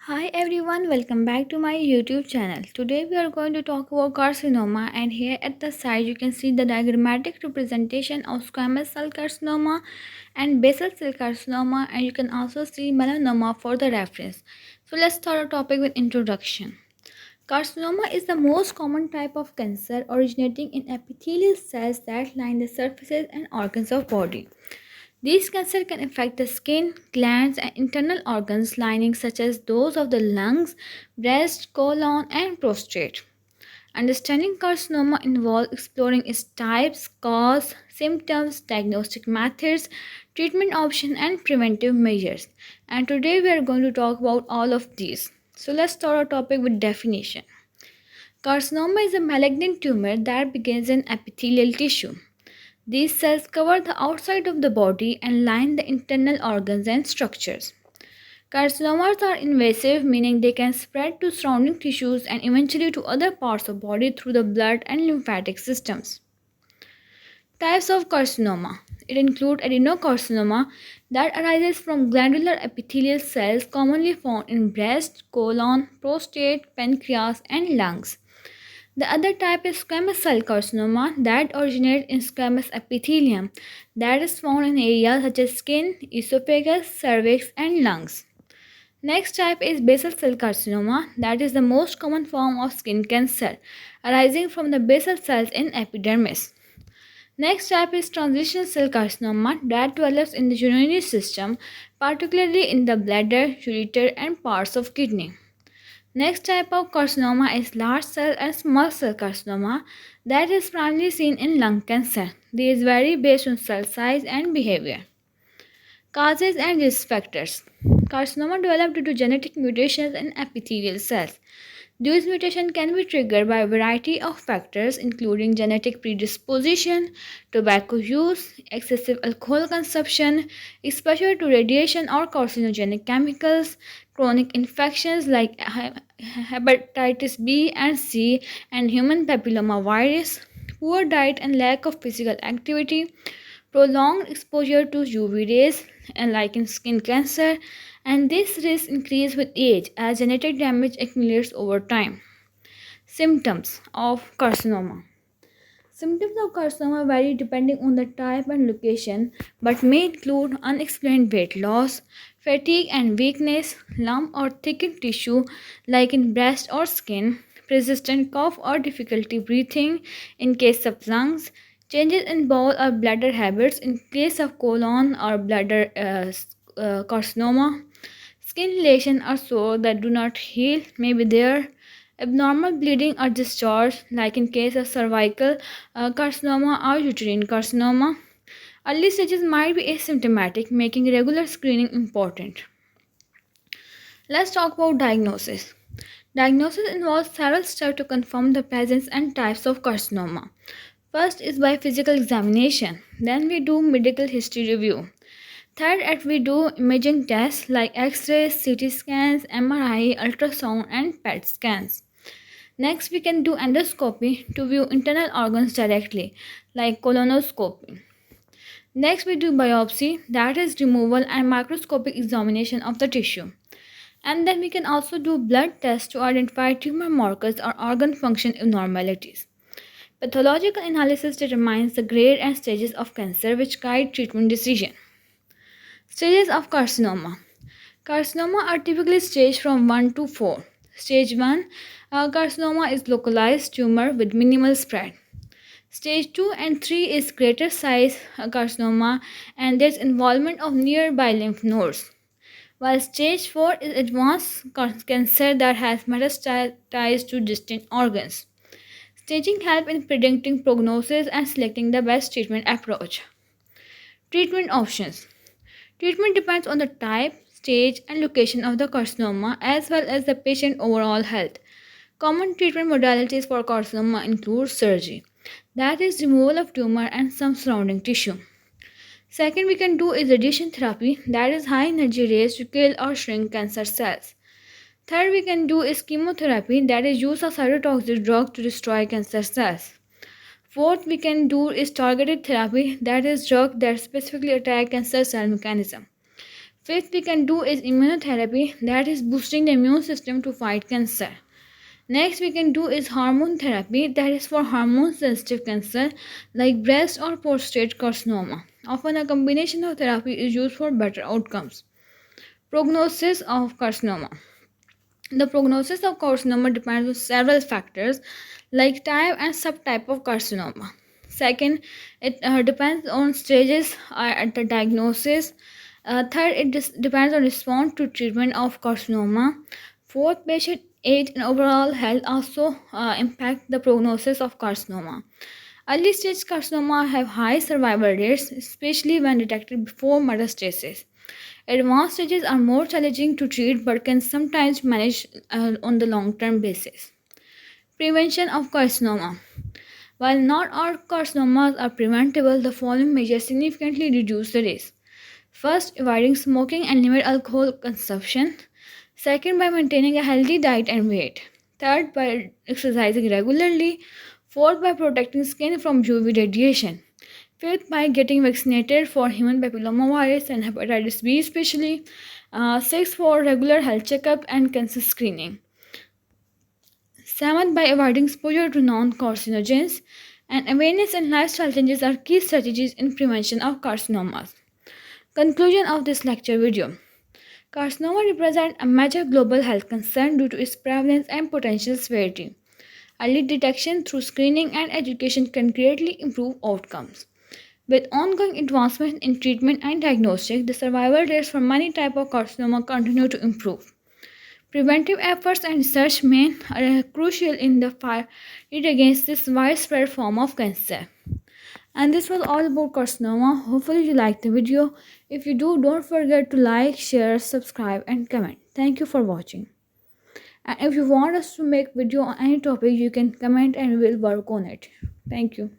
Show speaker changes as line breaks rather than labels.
Hi everyone, welcome back to my YouTube channel. Today we are going to talk about carcinoma, and here at the side you can see the diagrammatic representation of squamous cell carcinoma and basal cell carcinoma, and you can also see melanoma for the reference. So let's start our topic with introduction. Carcinoma is the most common type of cancer originating in epithelial cells that line the surfaces and organs of body. These cancers can affect the skin, glands, and internal organs lining such as those of the lungs, breast, colon, and prostate. Understanding carcinoma involves exploring its types, cause, symptoms, diagnostic methods, treatment options, and preventive measures. And today we are going to talk about all of these. So let's start our topic with definition. Carcinoma is a malignant tumor that begins in epithelial tissue. These cells cover the outside of the body and line the internal organs and structures. Carcinomas are invasive, meaning they can spread to surrounding tissues and eventually to other parts of body through the blood and lymphatic systems. Types of carcinoma. It includes adenocarcinoma that arises from glandular epithelial cells commonly found in breast, colon, prostate, pancreas, and lungs. The other type is squamous cell carcinoma that originates in squamous epithelium that is found in areas such as skin, esophagus, cervix, and lungs. Next type is basal cell carcinoma that is the most common form of skin cancer arising from the basal cells in epidermis. Next type is transitional cell carcinoma that develops in the urinary system, particularly in the bladder, ureter, and parts of kidney. Next type of carcinoma is large cell and small cell carcinoma that is primarily seen in lung cancer. These vary based on cell size and behavior. Causes and risk factors. Carcinoma develop due to genetic mutations in epithelial cells. These mutations can be triggered by a variety of factors including genetic predisposition, tobacco use, excessive alcohol consumption, exposure to radiation or carcinogenic chemicals, chronic infections like hepatitis B and C and human papillomavirus, poor diet and lack of physical activity, prolonged exposure to UV rays and like in skin cancer, and this risk increases with age as genetic damage accumulates over time. Symptoms of carcinoma. Symptoms of carcinoma vary depending on the type and location, but may include unexplained weight loss, fatigue and weakness, lump or thickened tissue like in breast or skin, persistent cough or difficulty breathing in case of lungs, changes in bowel or bladder habits in case of colon or bladder carcinoma, skin lesion or sore that do not heal may be there, abnormal bleeding or discharge, like in case of cervical carcinoma or uterine carcinoma. Early stages might be asymptomatic, making regular screening important. Let's talk about diagnosis. Diagnosis involves several steps to confirm the presence and types of carcinoma. First is by physical examination. Then we do medical history review. Third, we do imaging tests like X-rays, CT scans, MRI, ultrasound, and PET scans. Next, we can do endoscopy to view internal organs directly, like colonoscopy. Next, we do biopsy, that is removal and microscopic examination of the tissue. And then we can also do blood tests to identify tumor markers or organ function abnormalities. Pathological analysis determines the grade and stages of cancer which guide treatment decision. Stages of carcinoma. Carcinoma are typically staged from 1 to 4. Stage 1 carcinoma is localized tumor with minimal spread. Stage 2 and 3 is greater size carcinoma and there's involvement of nearby lymph nodes. While stage 4 is advanced cancer that has metastasized to distant organs. Staging helps in predicting prognosis and selecting the best treatment approach. Treatment options. Treatment depends on the type, stage, and location of the carcinoma as well as the patient overall health. Common treatment modalities for carcinoma include surgery, that is removal of tumor and some surrounding tissue. Second we can do is radiation therapy, that is high energy rays to kill or shrink cancer cells. Third we can do is chemotherapy, that is use of cytotoxic drug to destroy cancer cells. Fourth we can do is targeted therapy, that is drug that specifically attack cancer cell mechanism. Fifth we can do is immunotherapy, that is boosting the immune system to fight cancer. Next we can do is hormone therapy, that is for hormone sensitive cancer like breast or prostate carcinoma. Often a combination of therapy is used for better outcomes. Prognosis of carcinoma. The prognosis of carcinoma depends on several factors like type and subtype of carcinoma. Second, it depends on stages at the diagnosis. Third, it depends on response to treatment of carcinoma. Fourth, patient age and overall health also impact the prognosis of carcinoma. Early stage carcinoma have high survival rates, especially when detected before metastasis. Advanced stages are more challenging to treat but can sometimes manage on the long term basis. Prevention of carcinoma. While not all carcinomas are preventable, the following measures significantly reduce the risk. First, avoiding smoking and limit alcohol consumption. Second, by maintaining a healthy diet and weight. Third, by exercising regularly. Fourth, by protecting skin from UV radiation. Fifth, by getting vaccinated for human papillomavirus and hepatitis B especially. Sixth, for regular health checkup and cancer screening. Seventh, by avoiding exposure to non-carcinogens. And awareness and lifestyle changes are key strategies in prevention of carcinomas. Conclusion of this lecture video. Carcinoma represents a major global health concern due to its prevalence and potential severity. Early detection through screening and education can greatly improve outcomes. With ongoing advancements in treatment and diagnostics, the survival rates for many types of carcinoma continue to improve. Preventive efforts and research are crucial in the fight against this widespread form of cancer. And this was all about carcinoma. Hopefully you liked the video. If you do, don't forget to like, share, subscribe and comment. Thank you for watching. And if you want us to make video on any topic, you can comment and we'll work on it. Thank you.